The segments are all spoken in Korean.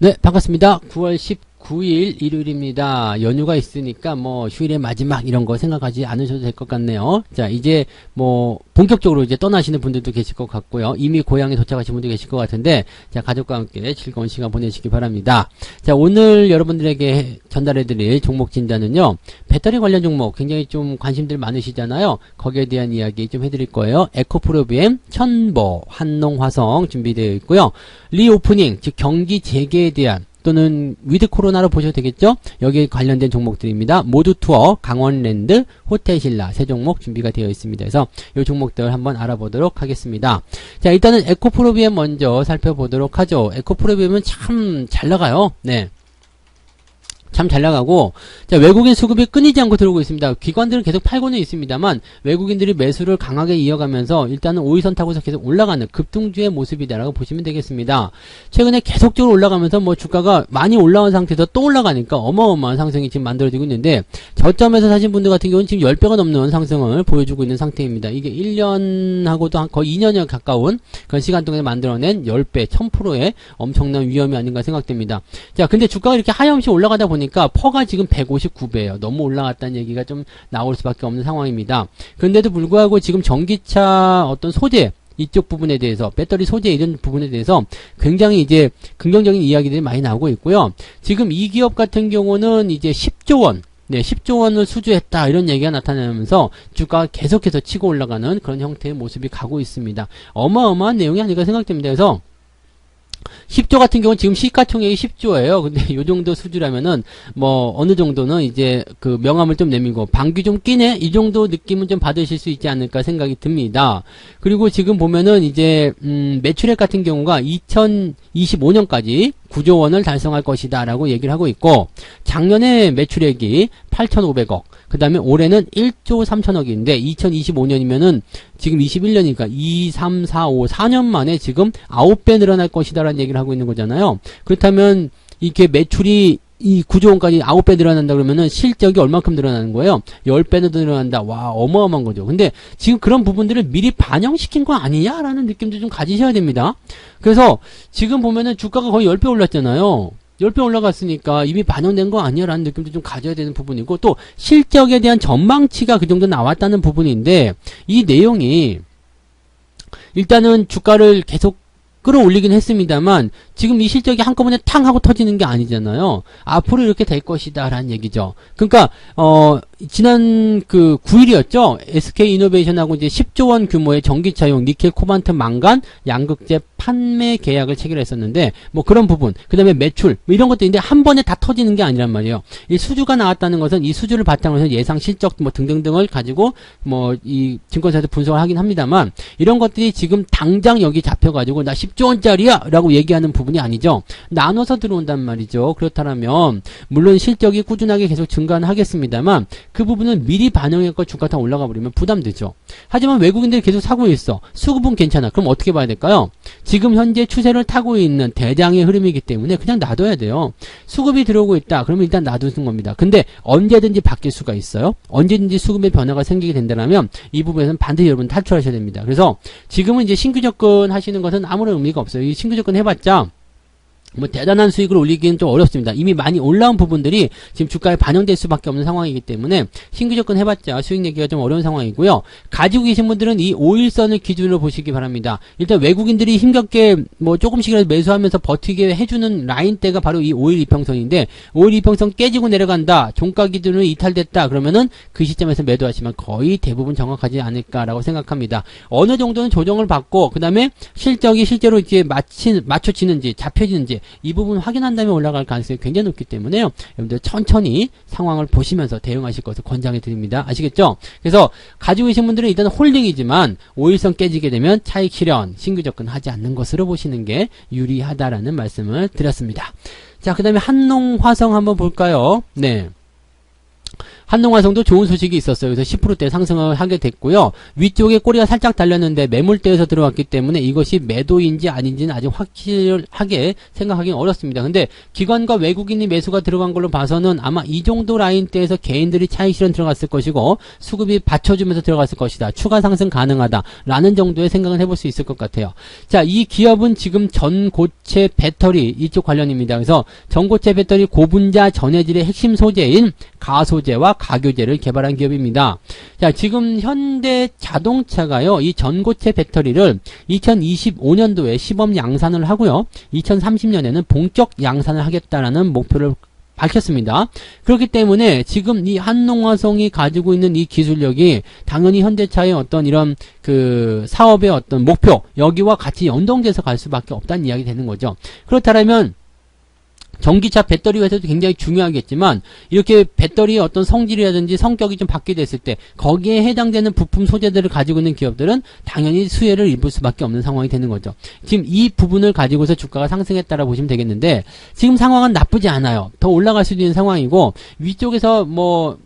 네, 반갑습니다. 9월 19일 일요일입니다. 연휴가 있으니까 뭐 휴일의 마지막 이런 거 생각하지 않으셔도 될 것 같네요. 자, 이제 뭐 본격적으로 이제 떠나시는 분들도 계실 것 같고요. 이미 고향에 도착하신 분도 계실 것 같은데, 자, 가족과 함께 즐거운 시간 보내시기 바랍니다. 자, 오늘 여러분들에게 전달해드릴 종목 진단은요, 배터리 관련 종목 굉장히 좀 관심들 많으시잖아요. 거기에 대한 이야기 좀 해드릴 거예요. 에코프로비엠, 천보, 한농화성 준비되어 있고요. 리오프닝, 즉 경기 재개에 대한 또는 위드 코로나로 보셔도 되겠죠? 여기에 관련된 종목들입니다. 모두투어, 강원랜드, 호텔신라 세 종목 준비가 되어 있습니다. 그래서 이 종목들 한번 알아보도록 하겠습니다. 자, 일단은 에코프로비엠 먼저 살펴보도록 하죠. 에코프로비엠은 참 잘 나가요. 네. 참 잘 나가고, 자, 외국인 수급이 끊이지 않고 들어오고 있습니다. 기관들은 계속 팔고는 있습니다만 외국인들이 매수를 강하게 이어가면서 일단은 5일선 타고서 계속 올라가는 급등주의 모습이다라고 보시면 되겠습니다. 최근에 계속적으로 올라가면서 뭐 주가가 많이 올라온 상태에서 또 올라가니까 어마어마한 상승이 지금 만들어지고 있는데, 저점에서 사신 분들 같은 경우는 지금 10배가 넘는 상승을 보여주고 있는 상태입니다. 이게 1년하고도 거의 2년여 가까운 그런 시간 동안에 만들어낸 10배, 1000%의 엄청난 위험이 아닌가 생각됩니다. 자, 근데 주가가 이렇게 하염없이 올라가다 보니까 퍼가 지금 159배예요. 너무 올라갔다는 얘기가 좀 나올 수밖에 없는 상황입니다. 그런데도 불구하고 지금 전기차 어떤 소재 이쪽 부분에 대해서, 배터리 소재 이런 부분에 대해서 굉장히 이제 긍정적인 이야기들이 많이 나오고 있고요. 지금 이 기업 같은 경우는 이제 10조 원, 네, 10조 원을 수주했다 이런 얘기가 나타나면서 주가가 계속해서 치고 올라가는 그런 형태의 모습이 가고 있습니다. 어마어마한 내용이 아닐까 생각됩니다. 그래서 10조 같은 경우는 지금 시가총액이 10조예요. 근데 요 정도 수주라면은 뭐 어느 정도는 이제 그 명함을 좀 내밀고 방귀 좀 끼네 이 정도 느낌은 좀 받으실 수 있지 않을까 생각이 듭니다. 그리고 지금 보면은 이제 매출액 같은 경우가 2025년까지 9조 원을 달성할 것이다 라고 얘기를 하고 있고, 작년에 매출액이 8,500억, 그 다음에 올해는 1조 3천억인데 2025년이면은 지금 21년이니까 2, 3, 4, 5, 4년 만에 지금 9배 늘어날 것이다 라는 얘기를 하고 있는 거잖아요. 그렇다면 이게 매출이 이 9조 원까지 9배 늘어난다 그러면은 실적이 얼만큼 늘어나는 거예요? 10배는 늘어난다. 와, 어마어마한 거죠. 근데 지금 그런 부분들을 미리 반영시킨 거 아니냐라는 느낌도 좀 가지셔야 됩니다. 그래서 지금 보면은 주가가 거의 10배 올랐잖아요. 10배 올라갔으니까 이미 반영된 거 아니야 라는 느낌도 좀 가져야 되는 부분이고, 또 실적에 대한 전망치가 그 정도 나왔다는 부분인데, 이 내용이 일단은 주가를 계속 끌어올리긴 했습니다만 지금 이 실적이 한꺼번에 탕 하고 터지는 게 아니잖아요. 앞으로 이렇게 될 것이다 라는 얘기죠. 그러니까 지난 그 9일이었죠. SK이노베이션하고 이제 10조 원 규모의 전기차용 니켈, 코발트, 망간, 양극재 판매 계약을 체결했었는데, 뭐 그런 부분, 그 다음에 매출 뭐 이런 것들인데 한 번에 다 터지는 게 아니란 말이에요. 이 수주가 나왔다는 것은 이 수주를 바탕으로 해서 예상 실적 뭐 등등등을 가지고 뭐 이 증권사에서 분석을 하긴 합니다만, 이런 것들이 지금 당장 여기 잡혀가지고 나 10조 원짜리야 라고 얘기하는 부분이 아니죠. 나눠서 들어온단 말이죠. 그렇다면 물론 실적이 꾸준하게 계속 증가는 하겠습니다만 그 부분은 미리 반영했고 주가 다 올라가 버리면 부담되죠. 하지만 외국인들이 계속 사고 있어. 수급은 괜찮아. 그럼 어떻게 봐야 될까요? 지금 현재 추세를 타고 있는 대장의 흐름이기 때문에 그냥 놔둬야 돼요. 수급이 들어오고 있다. 그러면 일단 놔두는 겁니다. 근데 언제든지 바뀔 수가 있어요. 언제든지 수급의 변화가 생기게 된다면 이 부분에서는 반드시 여러분 탈출하셔야 됩니다. 그래서 지금은 이제 신규 접근 하시는 것은 아무런 의미가 없어요. 이 신규 접근 해봤자 뭐 대단한 수익을 올리기는 좀 어렵습니다. 이미 많이 올라온 부분들이 지금 주가에 반영될 수밖에 없는 상황이기 때문에 신규 접근 해봤자 수익 내기가 좀 어려운 상황이고요. 가지고 계신 분들은 이 5일선을 기준으로 보시기 바랍니다. 일단 외국인들이 힘겹게 뭐 조금씩이라도 매수하면서 버티게 해주는 라인대가 바로 이 5일 이평선인데, 5일 이평선 깨지고 내려간다, 종가 기준으로 이탈됐다 그러면은 그 시점에서 매도하시면 거의 대부분 정확하지 않을까라고 생각합니다. 어느 정도는 조정을 받고 그 다음에 실적이 실제로 이제 맞춰지는지 잡혀지는지 이 부분 확인한 다음에 올라갈 가능성이 굉장히 높기 때문에요. 여러분들 천천히 상황을 보시면서 대응하실 것을 권장해 드립니다. 아시겠죠? 그래서 가지고 계신 분들은 일단 홀딩이지만 5일선 깨지게 되면 차익 실현, 신규 접근하지 않는 것으로 보시는 게 유리하다라는 말씀을 드렸습니다. 자, 그 다음에 한농화성 한번 볼까요? 네. 한농화성도 좋은 소식이 있었어요. 그래서 10%대 상승을 하게 됐고요. 위쪽에 꼬리가 살짝 달렸는데 매물대에서 들어왔기 때문에 이것이 매도인지 아닌지는 아직 확실하게 생각하기는 어렵습니다. 근데 기관과 외국인이 매수가 들어간 걸로 봐서는 아마 이 정도 라인대에서 개인들이 차익 실현 들어갔을 것이고 수급이 받쳐주면서 들어갔을 것이다. 추가 상승 가능하다. 라는 정도의 생각을 해볼 수 있을 것 같아요. 자, 이 기업은 지금 전고체 배터리 이쪽 관련입니다. 그래서 전고체 배터리 고분자 전해질의 핵심 소재인 가소재와 가교재를 개발한 기업입니다. 자, 지금 현대 자동차가요, 이 전고체 배터리를 2025년도에 시범 양산을 하고요, 2030년에는 본격 양산을 하겠다라는 목표를 밝혔습니다. 그렇기 때문에 지금 이 한농화성이 가지고 있는 이 기술력이 당연히 현대차의 어떤 이런 그 사업의 어떤 목표, 여기와 같이 연동돼서 갈 수밖에 없다는 이야기 되는 거죠. 그렇다면 전기차 배터리 회사도 굉장히 중요하겠지만 이렇게 배터리의 어떤 성질이라든지 성격이 좀 바뀌게 됐을 때 거기에 해당되는 부품 소재들을 가지고 있는 기업들은 당연히 수혜를 입을 수밖에 없는 상황이 되는 거죠. 지금 이 부분을 가지고서 주가가 상승했다라고 보시면 되겠는데 지금 상황은 나쁘지 않아요. 더 올라갈 수도 있는 상황이고 위쪽에서 뭐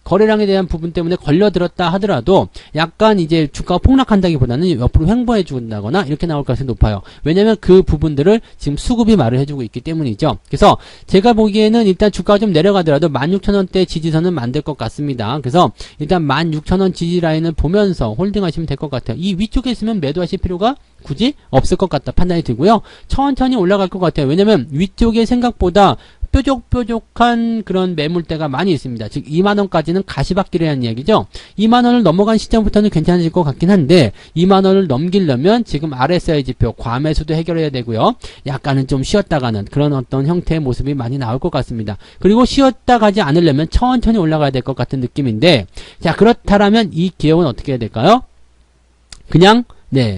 거래량에 대한 부분 때문에 걸려들었다 하더라도 약간 이제 주가가 폭락한다기보다는 옆으로 횡보해 준다거나 이렇게 나올 가능성이 높아요. 왜냐면 그 부분들을 지금 수급이 말을 해주고 있기 때문이죠. 그래서 제가 보기에는 일단 주가가 좀 내려가더라도 16,000원대 지지선은 만들 것 같습니다. 그래서 일단 16,000원 지지 라인을 보면서 홀딩하시면 될 것 같아요. 이 위쪽에 있으면 매도하실 필요가 굳이 없을 것 같다 판단이 들고요. 천천히 올라갈 것 같아요. 왜냐면 위쪽에 생각보다 뾰족뾰족한 그런 매물대가 많이 있습니다. 즉 2만원까지는 가시밭길이라는 이야기죠. 2만원을 넘어간 시점부터는 괜찮아질 것 같긴 한데 2만원을 넘기려면 지금 RSI 지표 과매수도 해결해야 되고요. 약간은 좀 쉬었다 가는 그런 어떤 형태의 모습이 많이 나올 것 같습니다. 그리고 쉬었다 가지 않으려면 천천히 올라가야 될 것 같은 느낌인데, 자, 그렇다면 이 기업은 어떻게 해야 될까요? 그냥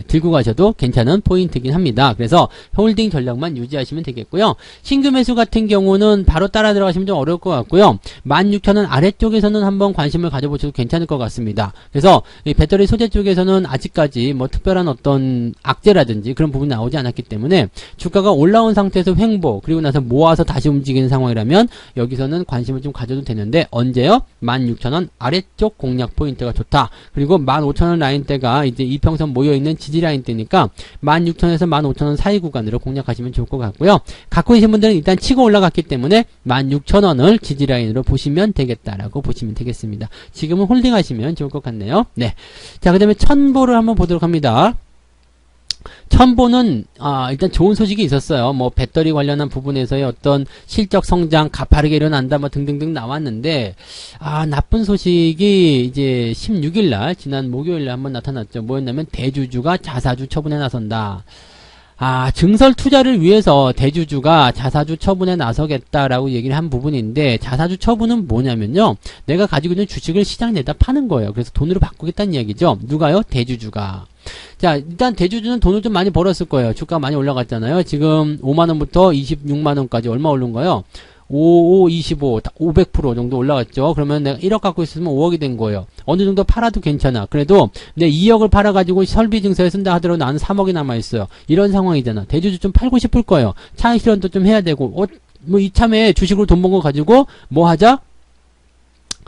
들고 가셔도 괜찮은 포인트긴 합니다. 그래서 홀딩 전략만 유지하시면 되겠고요. 신규 매수 같은 경우는 바로 따라 들어가시면 좀 어려울 것 같고요. 16,000원 아래쪽에서는 한번 관심을 가져보셔도 괜찮을 것 같습니다. 그래서 이 배터리 소재 쪽에서는 아직까지 뭐 특별한 어떤 악재라든지 그런 부분이 나오지 않았기 때문에 주가가 올라온 상태에서 횡보, 그리고 나서 모아서 다시 움직이는 상황이라면 여기서는 관심을 좀 가져도 되는데, 언제요? 16,000원 아래쪽 공략 포인트가 좋다. 그리고 15,000원 라인대가 이제 이평선 모여있는 지지 라인대니까 16,000원에서 15,000원 사이 구간으로 공략하시면 좋을 것 같고요. 갖고 계신 분들은 일단 치고 올라갔기 때문에 16,000원을 지지 라인으로 보시면 되겠다라고 보시면 되겠습니다. 지금은 홀딩 하시면 좋을 것 같네요. 네. 자, 그 다음에 첨보를 한번 보도록 합니다. 첨보는 일단 좋은 소식이 있었어요. 뭐 배터리 관련한 부분에서의 어떤 실적 성장 가파르게 일어난다 뭐 등등등 나왔는데, 나쁜 소식이 이제 16일날 지난 목요일날 한번 나타났죠. 뭐였냐면 대주주가 자사주 처분에 나선다. 증설 투자를 위해서 대주주가 자사주 처분에 나서겠다라고 얘기를 한 부분인데, 자사주 처분은 뭐냐면요, 내가 가지고 있는 주식을 시장 내다 파는 거예요. 그래서 돈으로 바꾸겠다는 이야기죠. 누가요? 대주주가. 자, 일단 대주주는 돈을 좀 많이 벌었을 거예요. 주가 많이 올라갔잖아요. 지금 5만원부터 26만원까지 얼마 오른 거예요? 55, 25, 500% 정도 올라갔죠. 그러면 내가 1억 갖고 있으면 5억이 된 거예요. 어느 정도 팔아도 괜찮아. 그래도 내 2억을 팔아가지고 설비 증서에 쓴다 하더라도 나는 3억이 남아있어요. 이런 상황이잖아. 대주주 좀 팔고 싶을 거예요. 차익 실현도 좀 해야 되고, 뭐 이참에 주식으로 돈 번 거 가지고 뭐 하자?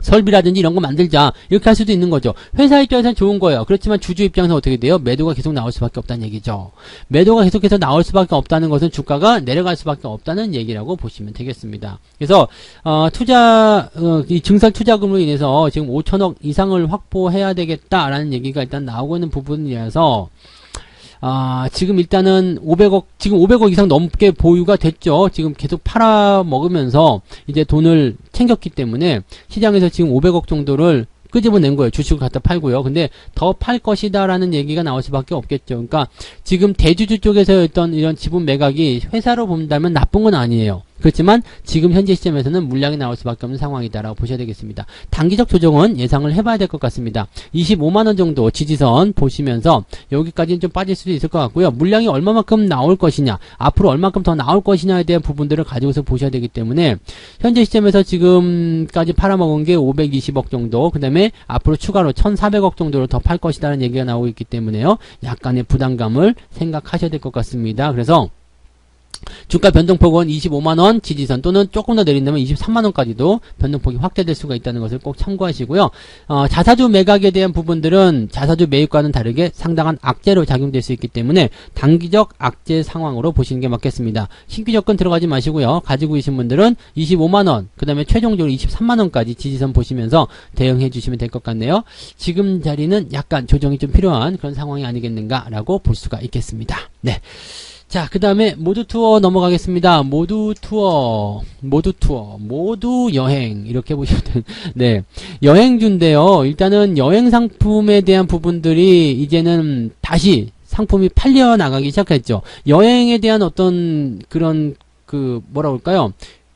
설비라든지 이런 거 만들자, 이렇게 할 수도 있는 거죠. 회사 입장에서는 좋은 거예요. 그렇지만 주주 입장에서 어떻게 돼요? 매도가 계속 나올 수밖에 없다는 얘기죠. 매도가 계속해서 나올 수밖에 없다는 것은 주가가 내려갈 수밖에 없다는 얘기라고 보시면 되겠습니다. 그래서 이 증설 투자금으로 인해서 지금 5천억 이상을 확보해야 되겠다라는 얘기가 일단 나오고 있는 부분이라서, 지금 일단은 500억 이상 넘게 보유가 됐죠. 지금 계속 팔아먹으면서 이제 돈을 챙겼기 때문에 시장에서 지금 500억 정도를 끄집어낸 거예요. 주식을 갖다 팔고요. 근데 더 팔 것이다라는 얘기가 나올 수밖에 없겠죠. 그러니까 지금 대주주 쪽에서 어떤 이런 지분 매각이 회사로 본다면 나쁜 건 아니에요. 그렇지만 지금 현재 시점에서는 물량이 나올 수밖에 없는 상황이다라고 보셔야 되겠습니다. 단기적 조정은 예상을 해봐야 될 것 같습니다. 25만원 정도 지지선 보시면서 여기까지는 좀 빠질 수도 있을 것 같고요. 물량이 얼마만큼 나올 것이냐, 앞으로 얼마만큼 더 나올 것이냐에 대한 부분들을 가지고서 보셔야 되기 때문에, 현재 시점에서 지금까지 팔아먹은 게 520억 정도, 그 다음에 앞으로 추가로 1,400억 정도를 더 팔 것이다라는 얘기가 나오고 있기 때문에요. 약간의 부담감을 생각하셔야 될 것 같습니다. 그래서 주가 변동폭은 25만원 지지선 또는 조금 더 내린다면 23만원까지도 변동폭이 확대될 수가 있다는 것을 꼭 참고하시고요. 자사주 매각에 대한 부분들은 자사주 매입과는 다르게 상당한 악재로 작용될 수 있기 때문에 단기적 악재 상황으로 보시는 게 맞겠습니다. 신규 접근 들어가지 마시고요. 가지고 계신 분들은 25만원 그 다음에 최종적으로 23만원까지 지지선 보시면서 대응해 주시면 될 것 같네요. 지금 자리는 약간 조정이 좀 필요한 그런 상황이 아니겠는가 라고 볼 수가 있겠습니다. 네. 자, 그 다음에 모두 투어 넘어가겠습니다. 모두 여행. 이렇게 보시면 돼요. 네. 여행주인데요. 일단은 여행 상품에 대한 부분들이 이제는 다시 상품이 팔려 나가기 시작했죠. 여행에 대한 어떤 그런, 뭐라 그럴까요?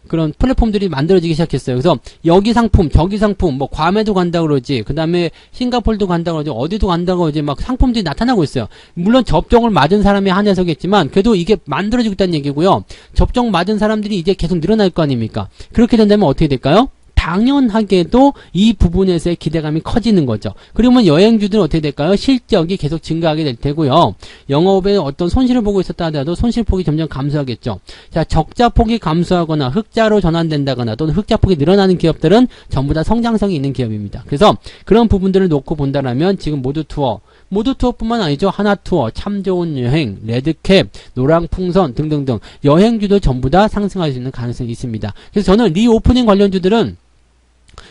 그런 플랫폼들이 만들어지기 시작했어요. 그래서 여기 상품, 저기 상품, 뭐 괌에도 간다 그러지, 그 다음에 싱가포르도 간다 그러지, 어디도 간다고 그러지, 막 상품들이 나타나고 있어요. 물론 접종을 맞은 사람에 한해서겠지만 그래도 이게 만들어지고 있다는 얘기고요. 접종 맞은 사람들이 이제 계속 늘어날 거 아닙니까? 그렇게 된다면 어떻게 될까요? 당연하게도 이 부분에서의 기대감이 커지는 거죠. 그러면 여행주들은 어떻게 될까요? 실적이 계속 증가하게 될 테고요. 영업에 어떤 손실을 보고 있었다 하더라도 손실폭이 점점 감소하겠죠. 자, 적자폭이 감소하거나 흑자로 전환된다거나 또는 흑자폭이 늘어나는 기업들은 전부 다 성장성이 있는 기업입니다. 그래서 그런 부분들을 놓고 본다라면 지금 모두 투어뿐만 아니죠. 하나투어, 참 좋은 여행, 레드캡, 노랑풍선 등등등 여행주도 전부 다 상승할 수 있는 가능성이 있습니다. 그래서 저는 리오프닝 관련주들은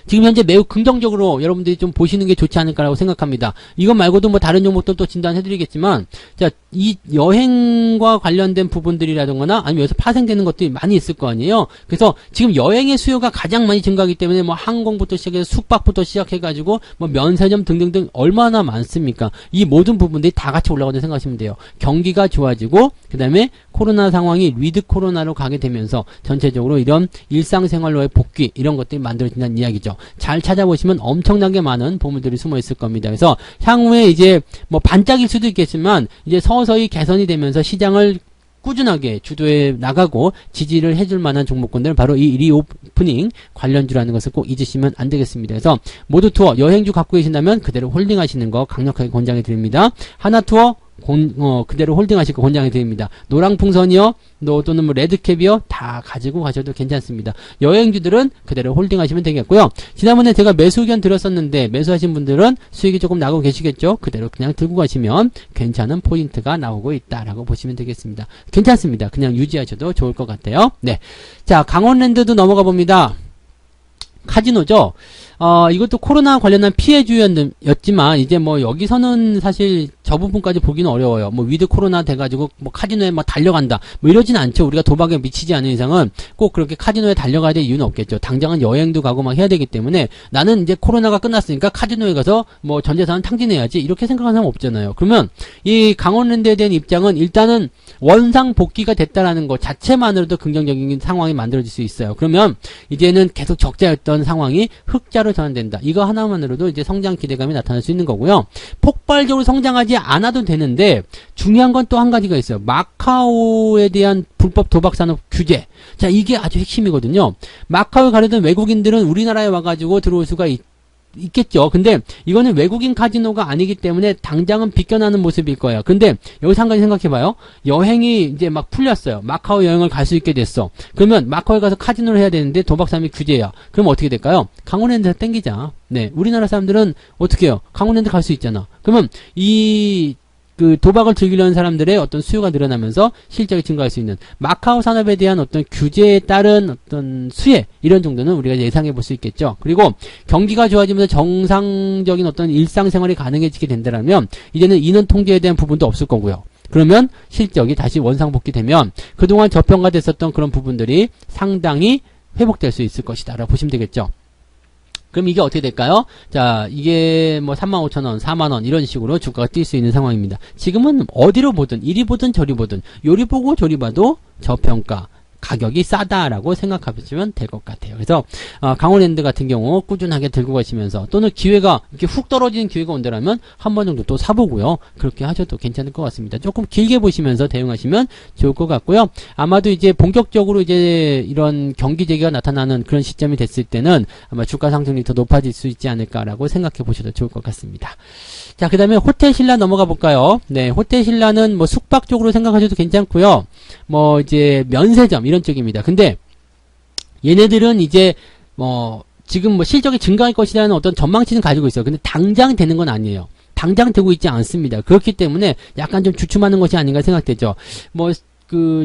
지금 현재 매우 긍정적으로 여러분들이 좀 보시는 게 좋지 않을까라고 생각합니다. 이것 말고도 뭐 다른 종목도 또 진단해드리겠지만, 자, 이 여행과 관련된 부분들이라든가 아니면 여기서 파생되는 것들이 많이 있을 거 아니에요. 그래서 지금 여행의 수요가 가장 많이 증가하기 때문에 뭐 항공부터 시작해서 숙박부터 시작해가지고 뭐 면세점 등등등 얼마나 많습니까? 이 모든 부분들이 다 같이 올라가는다고 생각하시면 돼요. 경기가 좋아지고 그 다음에 코로나 상황이 위드 코로나로 가게 되면서 전체적으로 이런 일상생활로의 복귀 이런 것들이 만들어진다는 이야기죠. 잘 찾아보시면 엄청나게 많은 보물들이 숨어 있을 겁니다. 그래서 향후에 이제 뭐 반짝일 수도 있겠지만 이제 서서히 개선이 되면서 시장을 꾸준하게 주도해 나가고 지지를 해줄 만한 종목군들은 바로 이 리오프닝 관련주라는 것을 꼭 잊으시면 안 되겠습니다. 그래서 모두 투어 여행주 갖고 계신다면 그대로 홀딩하시는 거 강력하게 권장해 드립니다. 하나투어 그대로 홀딩하실 거 권장해 드립니다. 노랑풍선이요, 또는 뭐 레드캡이요, 다 가지고 가셔도 괜찮습니다. 여행주들은 그대로 홀딩하시면 되겠고요. 지난번에 제가 매수 의견 드렸었는데 매수하신 분들은 수익이 조금 나고 계시겠죠? 그대로 그냥 들고 가시면 괜찮은 포인트가 나오고 있다라고 보시면 되겠습니다. 괜찮습니다. 그냥 유지하셔도 좋을 것 같아요. 네, 자, 강원랜드도 넘어가 봅니다. 카지노죠. 이것도 코로나 관련한 피해주였지만 이제 뭐 여기서는 사실 저 부분까지 보기는 어려워요. 뭐 위드 코로나 돼가지고 뭐 카지노에 막 달려간다 뭐 이러진 않죠. 우리가 도박에 미치지 않는 이상은 꼭 그렇게 카지노에 달려가야 될 이유는 없겠죠. 당장은 여행도 가고 막 해야 되기 때문에 나는 이제 코로나가 끝났으니까 카지노에 가서 뭐 전재산은 탕진해야지 이렇게 생각하는 사람 없잖아요. 그러면 이 강원랜드에 대한 입장은 일단은 원상 복귀가 됐다라는 것 자체만으로도 긍정적인 상황이 만들어질 수 있어요. 그러면 이제는 계속 적자였던 상황이 흑자로 전환된다. 이거 하나만으로도 이제 성장 기대감이 나타날 수 있는 거고요. 폭발적으로 성장하지 않아도 되는데 중요한 건 또 한 가지가 있어요. 마카오에 대한 불법 도박 산업 규제. 자, 이게 아주 핵심이거든요. 마카오에 가려던 외국인들은 우리나라에 와가지고 들어올 수가 있겠죠. 근데 이거는 외국인 카지노가 아니기 때문에 당장은 비껴나는 모습일 거예요. 근데 여기서 한 가지 생각해봐요. 여행이 이제 막 풀렸어요. 마카오 여행을 갈 수 있게 됐어. 그러면 마카오에 가서 카지노를 해야 되는데 도박 산업이 규제야. 그럼 어떻게 될까요? 강원랜드에서 땡기자. 네, 우리나라 사람들은 어떻게 해요? 강원랜드 갈 수 있잖아. 그러면 도박을 즐기려는 사람들의 어떤 수요가 늘어나면서 실적이 증가할 수 있는 마카오 산업에 대한 어떤 규제에 따른 어떤 수혜 이런 정도는 우리가 예상해 볼 수 있겠죠. 그리고 경기가 좋아지면서 정상적인 어떤 일상생활이 가능해지게 된다면 이제는 인원 통제에 대한 부분도 없을 거고요. 그러면 실적이 다시 원상복귀되면 그동안 저평가됐었던 그런 부분들이 상당히 회복될 수 있을 것이다 라고 보시면 되겠죠. 그럼 이게 어떻게 될까요? 자, 이게 뭐 35,000원, 4만원 이런 식으로 주가가 뛸 수 있는 상황입니다. 지금은 어디로 보든 이리 보든 저리 보든 요리 보고 저리 봐도 저평가, 가격이 싸다라고 생각하시면 될 것 같아요. 그래서 강원랜드 같은 경우 꾸준하게 들고 가시면서 또는 기회가 이렇게 훅 떨어지는 기회가 온다라면 한 번 정도 또 사보고요. 그렇게 하셔도 괜찮을 것 같습니다. 조금 길게 보시면서 대응하시면 좋을 것 같고요. 아마도 이제 본격적으로 이제 이런 경기 재개가 나타나는 그런 시점이 됐을 때는 아마 주가 상승률이 더 높아질 수 있지 않을까라고 생각해 보셔도 좋을 것 같습니다. 자, 그 다음에 호텔신라 넘어가 볼까요? 네, 호텔신라는 뭐 숙박 쪽으로 생각하셔도 괜찮고요. 뭐 이제 면세점 이런 쪽입니다. 근데 얘네들은 이제 지금 뭐 실적이 증가할 것이라는 어떤 전망치는 가지고 있어요. 근데 당장 되는 건 아니에요. 당장 되고 있지 않습니다. 그렇기 때문에 약간 좀 주춤하는 것이 아닌가 생각되죠.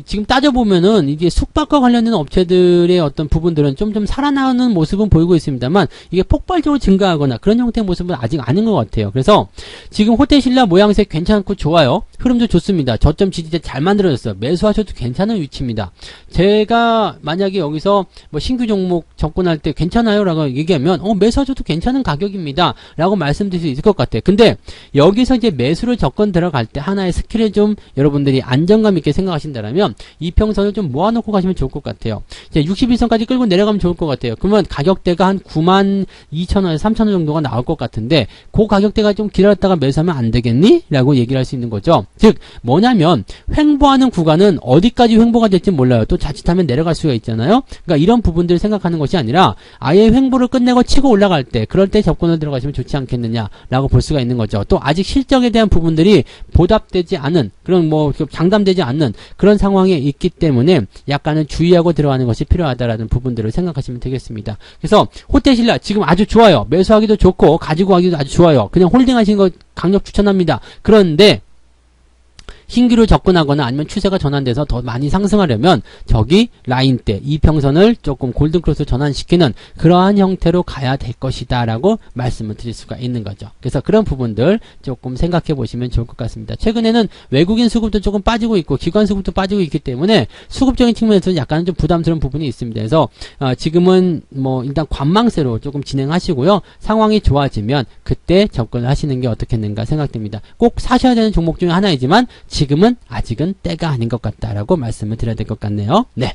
지금 따져보면은, 이게 숙박과 관련된 업체들의 어떤 부분들은 좀 살아나는 모습은 보이고 있습니다만, 이게 폭발적으로 증가하거나 그런 형태의 모습은 아직 아닌 것 같아요. 그래서, 지금 호텔신라 모양새 괜찮고 좋아요. 흐름도 좋습니다. 저점 지지대 잘 만들어졌어요. 매수하셔도 괜찮은 위치입니다. 제가 만약에 여기서 뭐 신규 종목 접근할 때 괜찮아요? 라고 얘기하면, 매수하셔도 괜찮은 가격입니다. 라고 말씀드릴 수 있을 것 같아요. 근데, 여기서 이제 매수를 접근 들어갈 때 하나의 스킬을 좀 여러분들이 안정감 있게 생각하신다. 라면 이평선을 좀 모아놓고 가시면 좋을 것 같아요. 이제 61선까지 끌고 내려가면 좋을 것 같아요. 그러면 가격대가 한 92,000원에서 3,000원 정도가 나올 것 같은데 그 가격대가 좀 기다렸다가 매수하면 안 되겠니? 라고 얘기를 할 수 있는 거죠. 즉 뭐냐면 횡보하는 구간은 어디까지 횡보가 될지 몰라요. 또 자칫하면 내려갈 수가 있잖아요. 그러니까 이런 부분들을 생각하는 것이 아니라 아예 횡보를 끝내고 치고 올라갈 때 그럴 때 접근을 들어가시면 좋지 않겠느냐라고 볼 수가 있는 거죠. 또 아직 실적에 대한 부분들이 보답되지 않은 그런 장담되지 않는 그런 상황에 있기 때문에 약간은 주의하고 들어가는 것이 필요하다라는 부분들을 생각하시면 되겠습니다. 그래서 호텔신라 지금 아주 좋아요. 매수하기도 좋고 가지고 가기도 아주 좋아요. 그냥 홀딩하시는 거 강력 추천합니다. 그런데 신규로 접근하거나 아니면 추세가 전환돼서 더 많이 상승하려면 저기 라인대 이평선을 조금 골든크로스 전환시키는 그러한 형태로 가야 될 것이다 라고 말씀을 드릴 수가 있는 거죠. 그래서 그런 부분들 조금 생각해 보시면 좋을 것 같습니다. 최근에는 외국인 수급도 조금 빠지고 있고 기관 수급도 빠지고 있기 때문에 수급적인 측면에서는 약간 좀 부담스러운 부분이 있습니다. 그래서 지금은 뭐 일단 관망세로 조금 진행하시고요. 상황이 좋아지면 그때 접근을 하시는 게 어떻겠는가 생각됩니다. 꼭 사셔야 되는 종목 중에 하나이지만 지금은 아직은 때가 아닌 것 같다라고 말씀을 드려야 될 것 같네요. 네.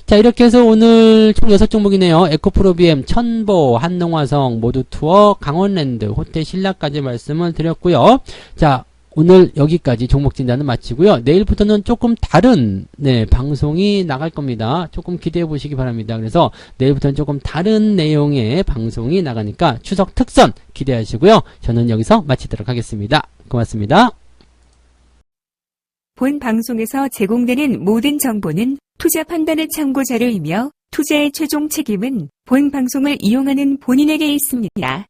자, 이렇게 해서 오늘 총 6종목이네요. 에코프로비엠, 천보, 한농화성, 모두투어, 강원랜드, 호텔신라까지 말씀을 드렸고요. 자, 오늘 여기까지 종목 진단은 마치고요. 내일부터는 조금 다른 방송이 나갈 겁니다. 조금 기대해 보시기 바랍니다. 그래서 내일부터는 조금 다른 내용의 방송이 나가니까 추석 특선 기대하시고요. 저는 여기서 마치도록 하겠습니다. 고맙습니다. 본 방송에서 제공되는 모든 정보는 투자 판단의 참고 자료이며 투자의 최종 책임은 본 방송을 이용하는 본인에게 있습니다.